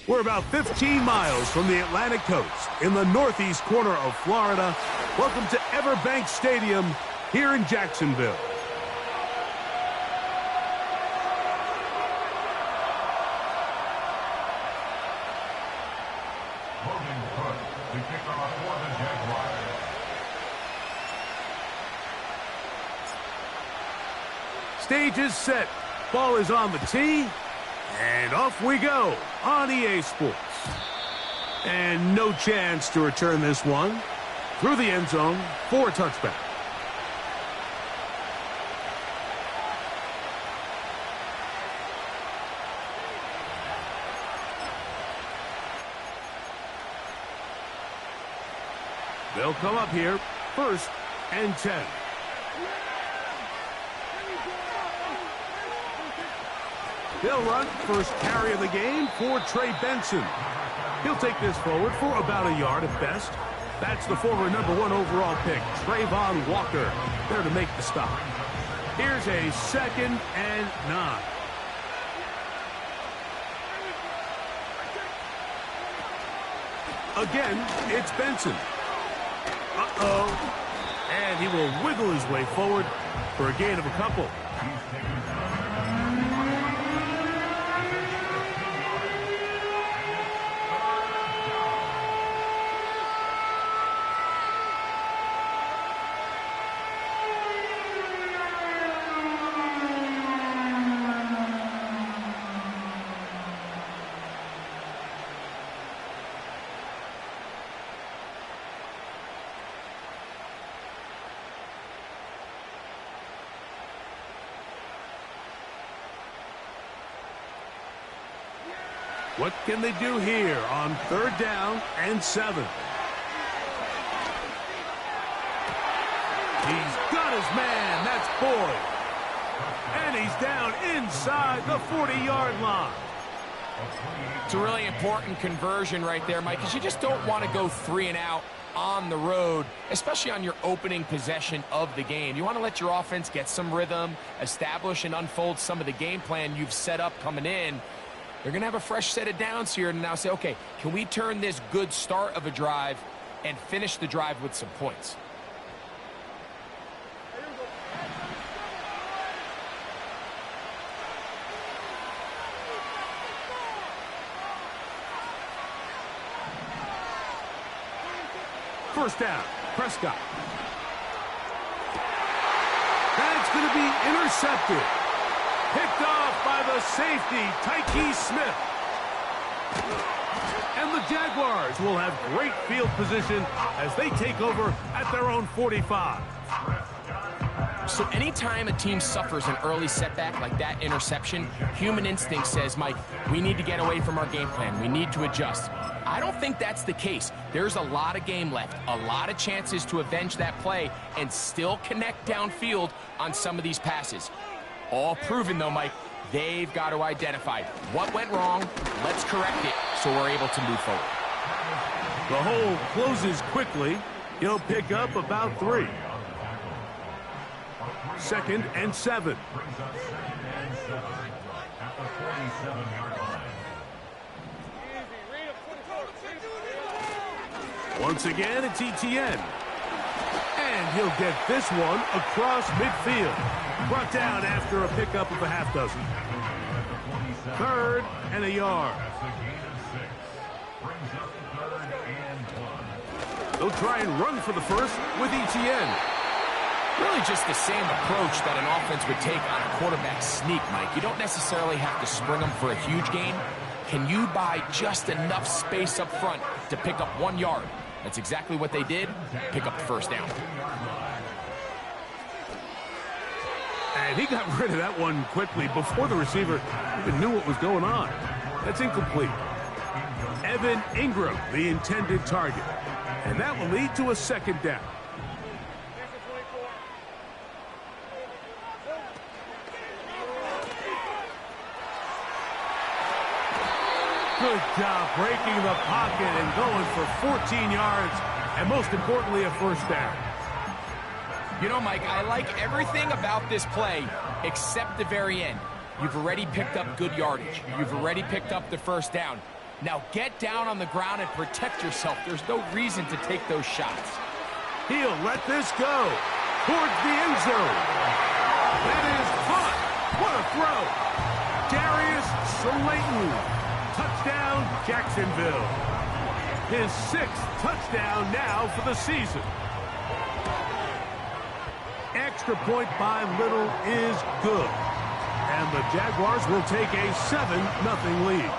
We're about 15 miles from the Atlantic coast in the northeast corner of Florida. Welcome to Everbank Stadium here in Jacksonville. Stage is set. Ball is on the tee. And off we go on EA Sports. And no chance to return this one. Through the end zone for a touchback. They'll come up here, 1st and 10. They'll run first carry of the game for Trey Benson. He'll take this forward for about a yard at best. That's the former #1 overall pick, Trayvon Walker, there to make the stop. Here's a 2nd and 9. Again, it's Benson. Uh-oh. And he will wiggle his way forward for a gain of a couple. What can they do here on 3rd down and 7? He's got his man. That's Boyd. And he's down inside the 40-yard line. It's a really important conversion right there, Mike, because you just don't want to go 3 and out on the road, especially on your opening possession of the game. You want to let your offense get some rhythm, establish and unfold some of the game plan you've set up coming in. They're going to have a fresh set of downs here and now say, okay, can we turn this good start of a drive and finish the drive with some points? First down, Prescott. That's going to be intercepted. Picked off by the safety, Tyke Smith. And the Jaguars will have great field position as they take over at their own 45. So anytime a team suffers an early setback like that interception, human instinct says, Mike, we need to get away from our game plan. We need to adjust. I don't think that's the case. There's a lot of game left, a lot of chances to avenge that play and still connect downfield on some of these passes. All proven, though, Mike, they've got to identify what went wrong, let's correct it, so we're able to move forward. The hole closes quickly. He'll pick up about 3. 2nd and 7. Once again, it's ETN. And he'll get this one across midfield. Brought down after a pickup of a half dozen. 3rd and a yard. They'll try and run for the first with ETN. Really just the same approach that an offense would take on a quarterback sneak, Mike. You don't necessarily have to spring them for a huge gain. Can you buy just enough space up front to pick up 1 yard? That's exactly what they did. Pick up the first down. And he got rid of that one quickly before the receiver even knew what was going on. That's incomplete. Evan Ingram, the intended target. And that will lead to a 2nd down. Good job breaking the pocket and going for 14 yards, and most importantly, a first down. You know, Mike, I like everything about this play except the very end. You've already picked up good yardage. You've already picked up the first down. Now get down on the ground and protect yourself. There's no reason to take those shots. He'll let this go towards the end zone. That is caught. What a throw. Darius Slayton. Touchdown, Jacksonville. His 6th touchdown now for the season. Extra point by Little is good. And the Jaguars will take a 7-0 lead.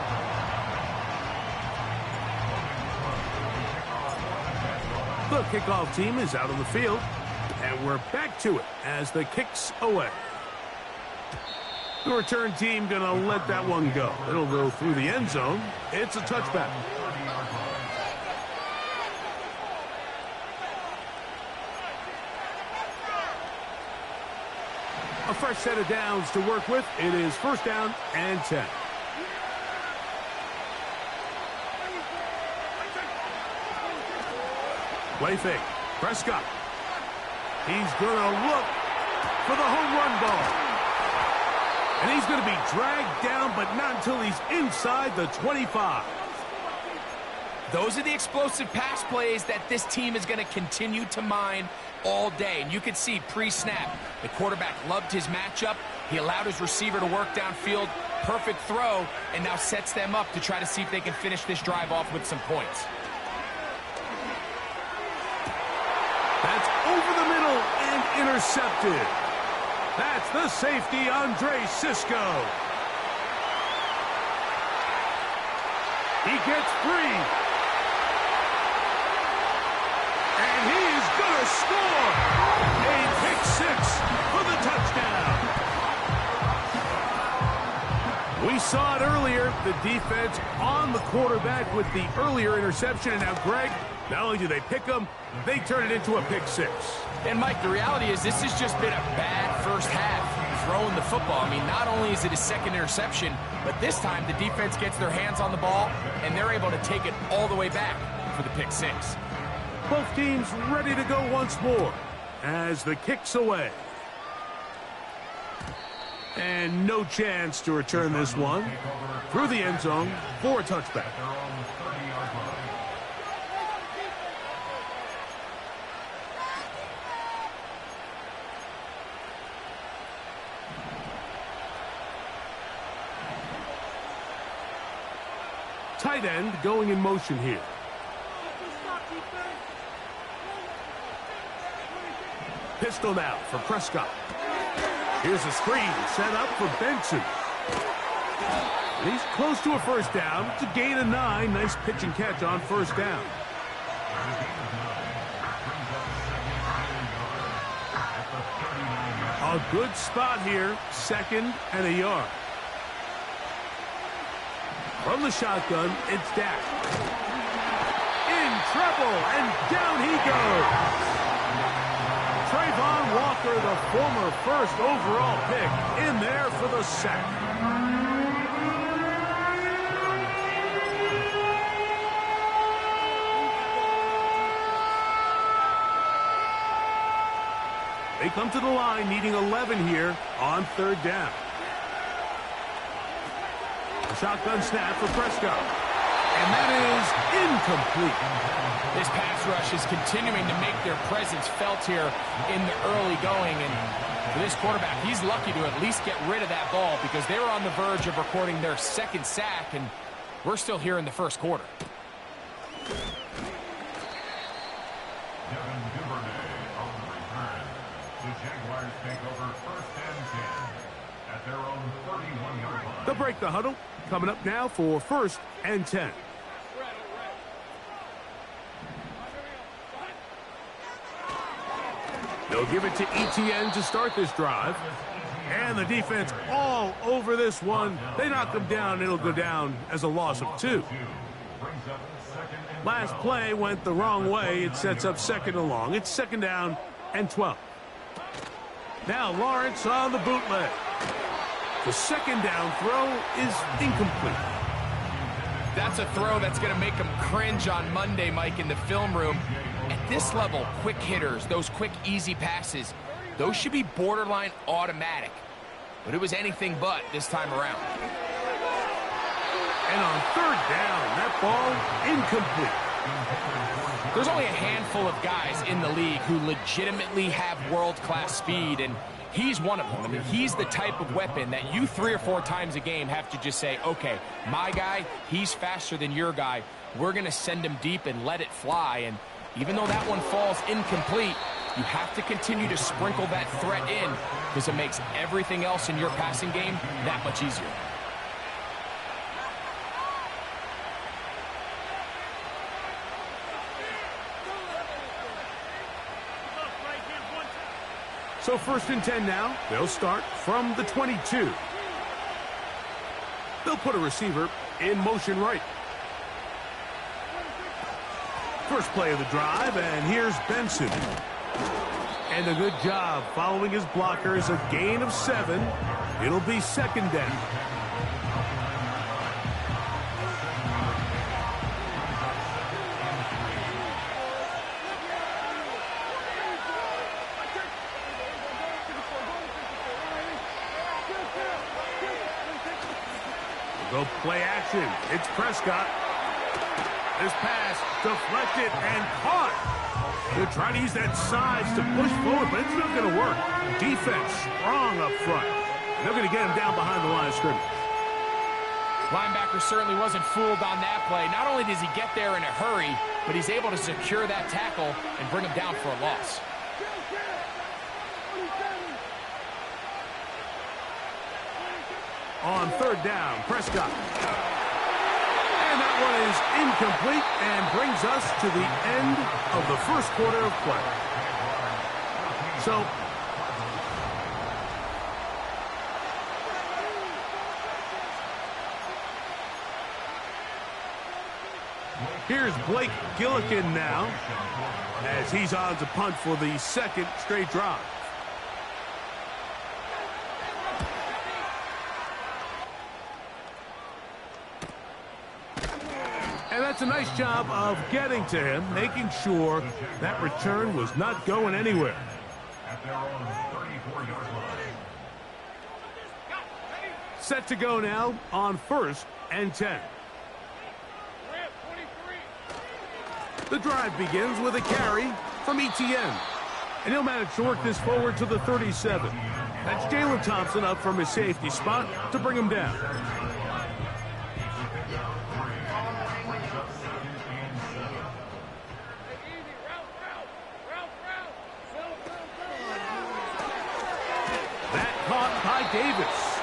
The kickoff team is out on the field, and we're back to it as the kick's away. The return team going to let that one go. It'll go through the end zone. It's a touchback. A fresh set of downs to work with. It is 1st down and 10. Play fake. Prescott. He's going to look for the home run ball. And he's going to be dragged down, but not until he's inside the 25. Those are the explosive pass plays that this team is going to continue to mine all day. And you can see pre-snap, the quarterback loved his matchup. He allowed his receiver to work downfield. Perfect throw, and now sets them up to try to see if they can finish this drive off with some points. That's over the middle and intercepted. That's the safety, Andre Cisco. He gets free. And he is going to score. A pick 6 for the touchdown. We saw it earlier, the defense on the quarterback with the earlier interception. And now, Greg, not only do they pick him, they turn it into a pick 6. And, Mike, the reality is this has just been a bad first half throwing the football. I mean, not only is it his 2nd interception, but this time the defense gets their hands on the ball, and they're able to take it all the way back for the pick 6. Both teams ready to go once more as the kick's away. And no chance to return this one through the end zone for a touchback. Tight end going in motion here. Pistol now for Prescott. Here's a screen set up for Benson. He's close to a 1st down. It's a gain of 9. Nice pitch and catch on 1st down. A good spot here. 2nd and a yard. From the shotgun, it's Dak. In trouble, and down he goes. Trayvon Walker, the former 1st overall pick, in there for the sack. They come to the line needing 11 here on 3rd down. Shotgun snap for Prescott. And that is incomplete. This pass rush is continuing to make their presence felt here in the early going. And for this quarterback, he's lucky to at least get rid of that ball because they were on the verge of recording their 2nd sack, and we're still here in the 1st quarter. They'll break the huddle. Coming up now for 1st and 10. They'll give it to ETN to start this drive. And the defense all over this one. They knock him down. It'll go down as a loss of 2. Last play went the wrong way. It sets up 2nd and long. It's 2nd down and 12. Now Lawrence on the bootleg. The 2nd down throw is incomplete. That's a throw that's going to make them cringe on Monday, Mike, in the film room. At this level, quick hitters, those quick, easy passes, those should be borderline automatic. But it was anything but this time around. And on third down, that ball incomplete. There's only a handful of guys in the league who legitimately have world-class speed, and he's one of them. I mean, he's the type of weapon that you 3 or 4 times a game have to just say, okay, my guy, he's faster than your guy. We're going to send him deep and let it fly. And even though that one falls incomplete, you have to continue to sprinkle that threat in because it makes everything else in your passing game that much easier. So 1st and 10 now. They'll start from the 22. They'll put a receiver in motion right. First play of the drive, and here's Benson. And a good job following his blockers, a gain of 7. It'll be 2nd down. Go play action. It's Prescott. This pass deflected and caught. They're trying to use that size to push forward, but it's not going to work. Defense strong up front. They're going to get him down behind the line of scrimmage. Linebacker certainly wasn't fooled on that play. Not only does he get there in a hurry, but he's able to secure that tackle and bring him down for a loss. On 3rd down, Prescott. And that one is incomplete and brings us to the end of the 1st quarter of play. So, here's Blake Gillikin now as he's on to punt for the 2nd straight drive. And that's a nice job of getting to him, making sure that return was not going anywhere. Set to go now on 1st and 10. The drive begins with a carry from ETN. And he'll manage to work this forward to the 37. That's Jalen Thompson up from his safety spot to bring him down. Davis.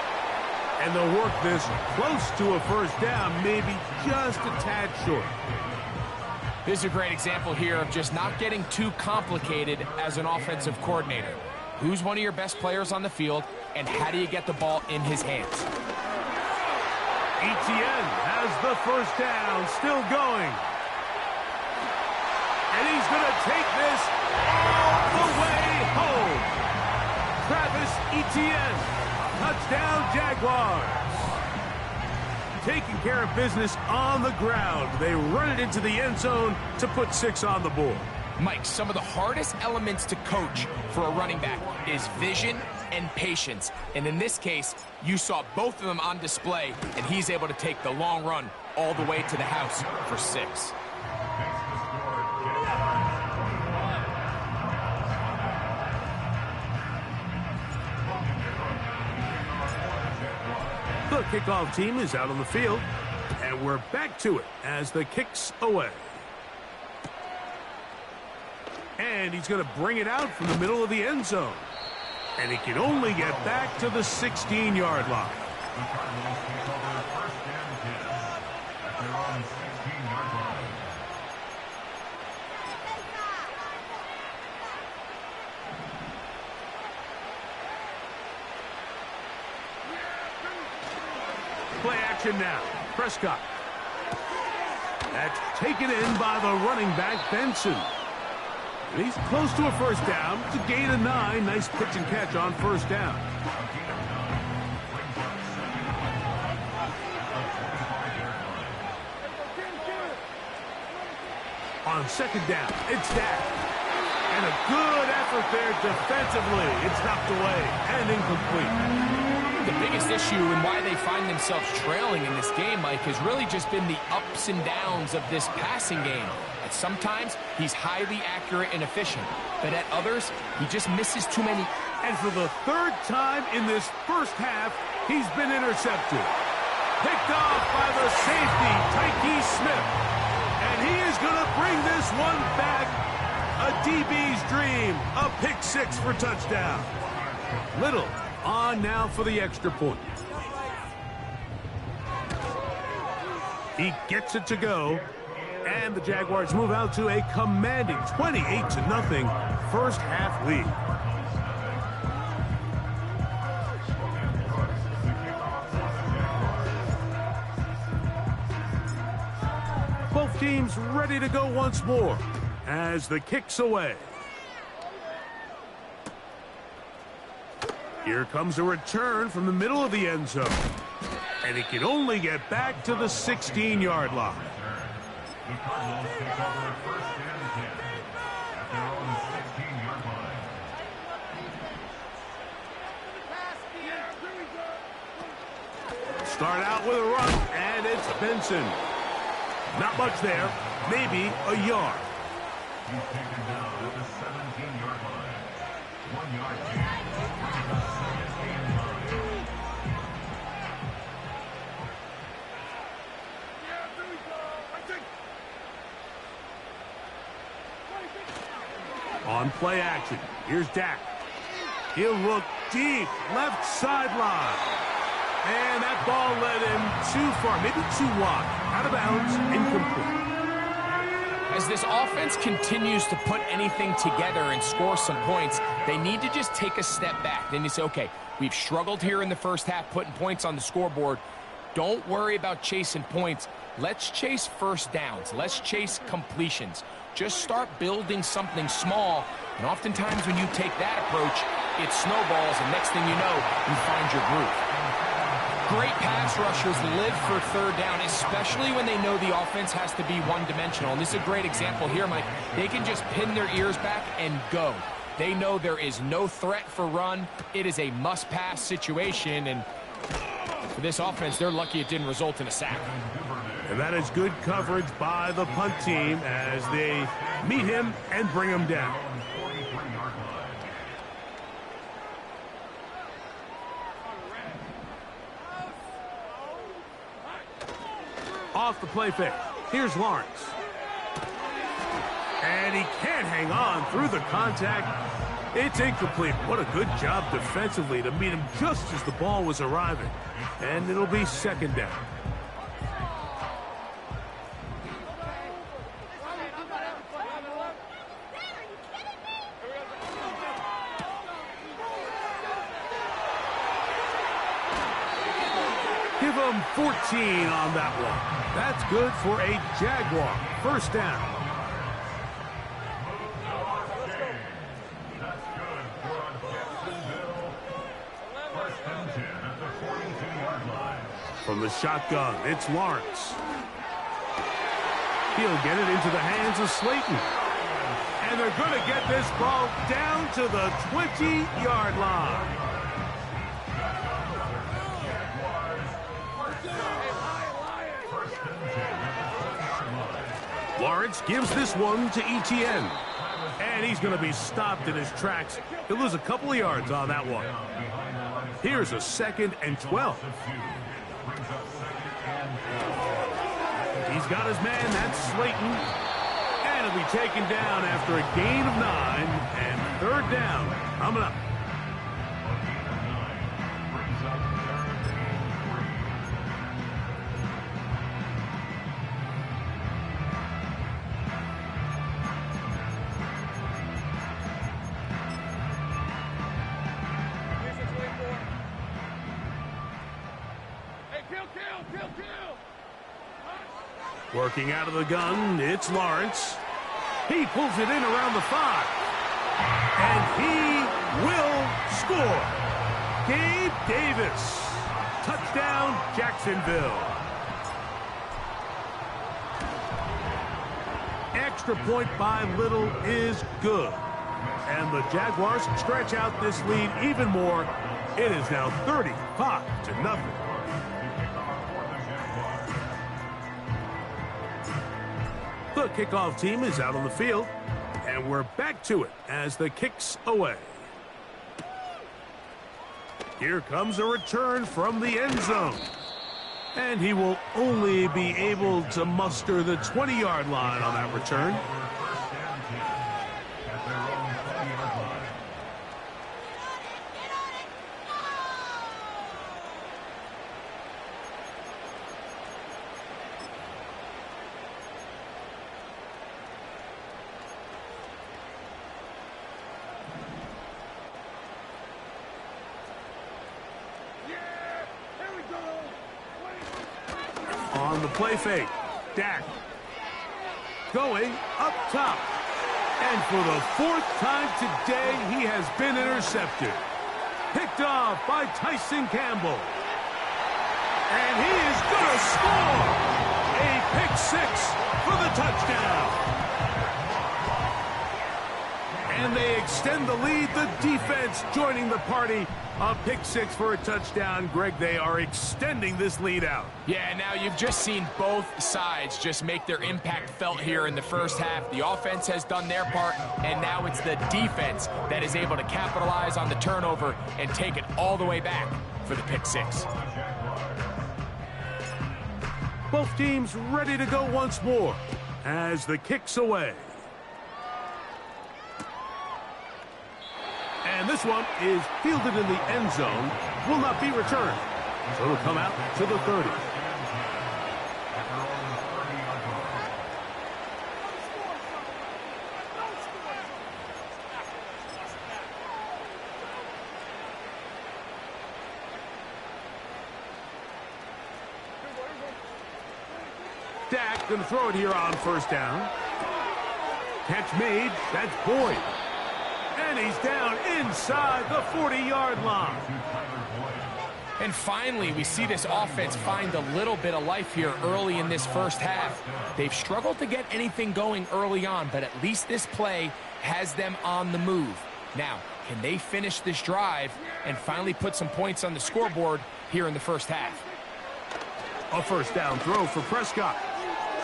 And they'll work this close to a 1st down, maybe just a tad short. This is a great example here of just not getting too complicated as an offensive coordinator. Who's one of your best players on the field, and how do you get the ball in his hands? ETN has the 1st down, still going. And he's going to take this all the way home. Travis Etienne. Touchdown, Jaguars. Taking care of business on the ground. They run it into the end zone to put 6 on the board. Mike, some of the hardest elements to coach for a running back is vision and patience. And in this case, you saw both of them on display, and he's able to take the long run all the way to the house for 6. The kickoff team is out on the field, and we're back to it as the kick's away. And he's going to bring it out from the middle of the end zone. And he can only get back to the 16-yard line. Play action now. Prescott. That's taken in by the running back, Benson. And he's close to a 1st down. It's a gain of 9. Nice pitch and catch on 1st down. On 2nd down, it's Dak. And a good effort there defensively. It's knocked away and incomplete. think the biggest issue and why they find themselves trailing in this game, Mike, has really just been the ups and downs of this passing game. At sometimes, he's highly accurate and efficient, but at others, he just misses too many. And for the third time in this first half, he's been intercepted. Picked off by the safety, Tyke Smith. And he is going to bring this one back. A DB's dream, a pick-6 for touchdown. Little on now for the extra point. He gets it to go. And the Jaguars move out to a commanding 28-0 first half lead. Both teams ready to go once more as the kick's away. Here comes a return from the middle of the end zone. And he can only get back to the 16-yard line. The Cardinals take over at 1st and 10 at their own 16-yard line. Start out with a run, and it's Benson. Not much there, maybe a yard. He's taken down at the 17-yard line. 1 yard gain brings us second and 9. On play action, here's Dak. He'll look deep, left sideline. And that ball led him too far, maybe too wide. Out of bounds, incomplete. As this offense continues to put anything together and score some points, they need to just take a step back. Then you say, okay, we've struggled here in the first half, putting points on the scoreboard. Don't worry about chasing points. Let's chase first downs. Let's chase completions. Just start building something small. And oftentimes when you take that approach, it snowballs, and next thing you know, you find your groove. Great pass rushers live for third down, especially when they know the offense has to be one-dimensional. And this is a great example here, Mike. They can just pin their ears back and go. They know there is no threat for run. It is a must-pass situation, and for this offense, they're lucky it didn't result in a sack. And that is good coverage by the punt team as they meet him and bring him down. Off the play fake. Here's Lawrence. And he can't hang on through the contact. It's incomplete. What a good job defensively to meet him just as the ball was arriving. And it'll be second down. Give him 14 on that one. That's good for a Jaguar. First down. That's good for Jacksonville. 1st and 10 at the 42-yard line. From the shotgun, it's Lawrence. He'll get it into the hands of Slayton. And they're going to get this ball down to the 20-yard line. Lawrence gives this one to ETN. And he's going to be stopped in his tracks. He'll lose a couple of yards on that one. Here's a 2nd and 12. He's got his man, that's Slayton. And he'll be taken down after a gain of 9. And third down coming up. Working out of the gun, it's Lawrence. He pulls it in around the 5. And he will score. Gabe Davis. Touchdown, Jacksonville. Extra point by Little is good. And the Jaguars stretch out this lead even more It is now 35-0. The kickoff team is out on the field, and we're back to it as the kick's away. Here comes a return from the end zone. And he will only be able to muster the 20-yard line on that return. On the play fake, Dak going up top. And for the 4th time today, he has been intercepted. Picked off by Tyson Campbell. And he is going to score! A pick 6 for the touchdown. And they extend the lead. The defense joining the party. A pick 6 for a touchdown. Greg, they are extending this lead out. Yeah, now you've just seen both sides just make their impact felt here in the first half. The offense has done their part, and now it's the defense that is able to capitalize on the turnover and take it all the way back for the pick 6. Both teams ready to go once more as the kick's away. And this one is fielded in the end zone, will not be returned. So it'll come out to the 30. Dak going to throw it here on first down. Catch made. That's Boyd. And he's down inside the 40-yard line. And finally, we see this offense find a little bit of life here early in this first half. They've struggled to get anything going early on, but at least this play has them on the move. Now, can they finish this drive and finally put some points on the scoreboard here in the first half? A first down throw for Prescott.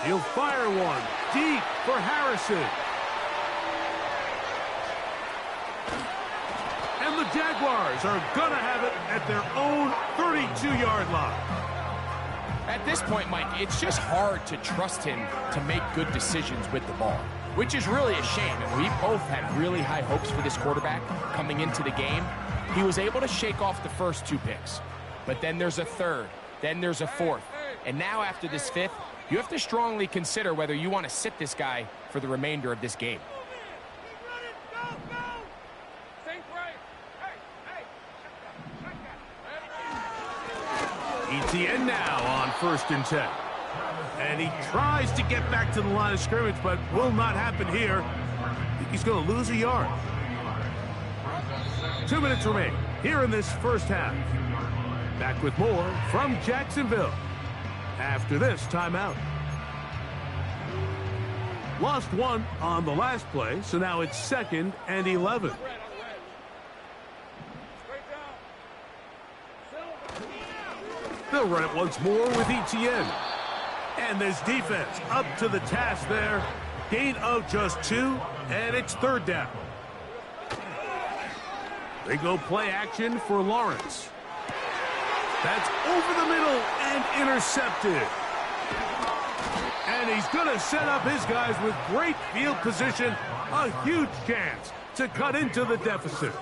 He'll fire one deep for Harrison. And the Jaguars are going to have it at their own 32-yard line. At this point, Mike, it's just hard to trust him to make good decisions with the ball, which is really a shame. And we both had really high hopes for this quarterback coming into the game. He was able to shake off the first 2 picks, but then there's a 3rd, then there's a 4th. And now after this 5th, you have to strongly consider whether you want to sit this guy for the remainder of this game. ETN now on 1st and 10. And he tries to get back to the line of scrimmage, but will not happen here. I think he's going to lose a yard. 2 minutes remain here in this first half. Back with more from Jacksonville after this timeout. Lost 1 on the last play, so now it's 2nd and 11. They'll run it once more with ETN. And this defense up to the task there. Gain of just 2, and it's 3rd down. They go play action for Lawrence. That's over the middle and intercepted. And he's going to set up his guys with great field position. A huge chance to cut into the deficit.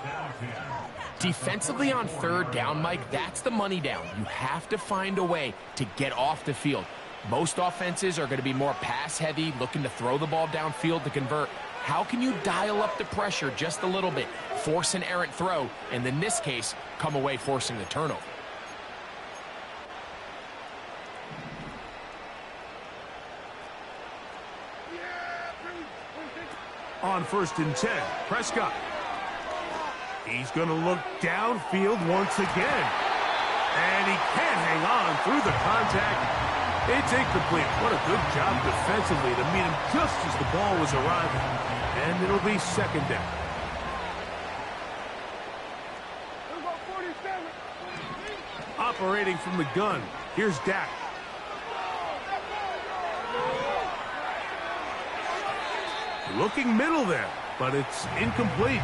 Defensively on 3rd down, Mike, that's the money down. You have to find a way to get off the field. Most offenses are going to be more pass-heavy, looking to throw the ball downfield to convert. How can you dial up the pressure just a little bit, force an errant throw, and in this case, come away forcing the turnover? On 1st and 10, Prescott. He's going to look downfield once again. And he can't hang on through the contact. It's incomplete. What a good job defensively to meet him just as the ball was arriving. And it'll be 2nd down. operating from the gun. Here's Dak. Looking middle there, but it's incomplete.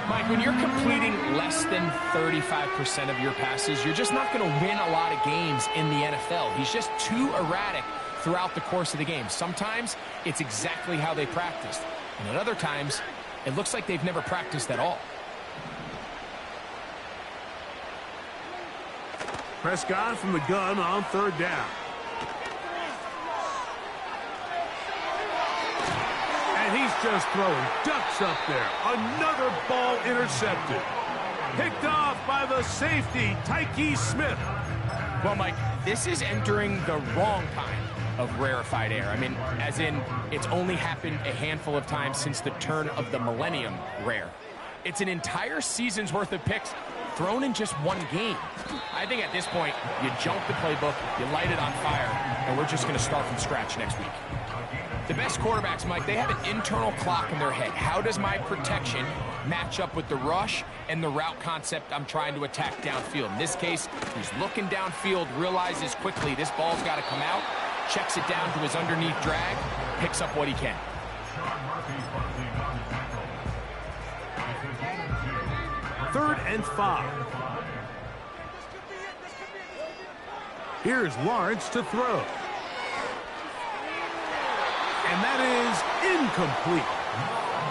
Mike, when you're completing less than 35% of your passes, you're just not going to win a lot of games in the NFL. He's just too erratic throughout the course of the game. Sometimes it's exactly how they practiced, and at other times it looks like they've never practiced at all. Prescott from the gun on third down. And he's just throwing ducks up there. Another ball intercepted. Picked off by the safety, Tyke Smith. Well, Mike, this is entering the wrong kind of rarefied air. I mean, as in, it's only happened a handful of times since the turn of the millennium rare. It's an entire season's worth of picks thrown in just one game. I think at this point, you jump the playbook, you light it on fire, and we're just going to start from scratch next week. The best quarterbacks, Mike, they have an internal clock in their head. How does my protection match up with the rush and the route concept I'm trying to attack downfield? In this case, he's looking downfield, realizes quickly this ball's got to come out, checks it down to his underneath drag, picks up what he can. Third and 5. Here's Lawrence to throw. And that is incomplete.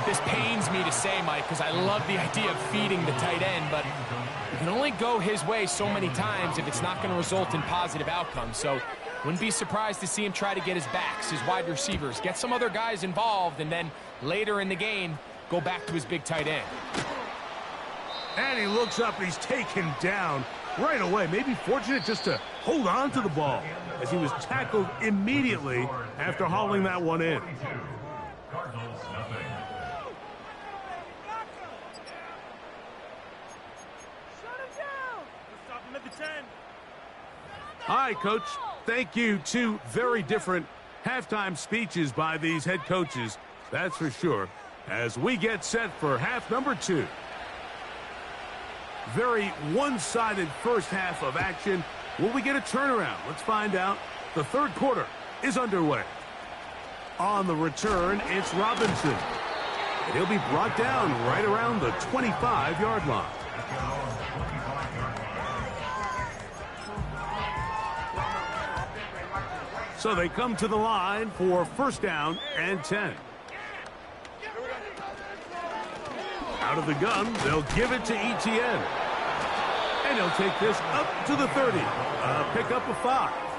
This pains me to say, Mike, because I love the idea of feeding the tight end, but you can only go his way so many times if it's not going to result in positive outcomes. So wouldn't be surprised to see him try to get his backs, his wide receivers, get some other guys involved, and then later in the game, go back to his big tight end. And he looks up, he's taken down right away. Maybe fortunate just to hold on to the ball as he was tackled immediately after hauling that one in. Cardinals, nothing. All right, Coach. Thank you. Two very different halftime speeches by these head coaches, that's for sure, as we get set for half number 2. Very one-sided first half of action. Will we get a turnaround? Let's find out. The third quarter is underway. On the return, it's Robinson. And he'll be brought down right around the 25-yard line. So they come to the line for first down and 10. Out of the gun, they'll give it to Etienne. And he'll take this up to the 30. Pick up a 5.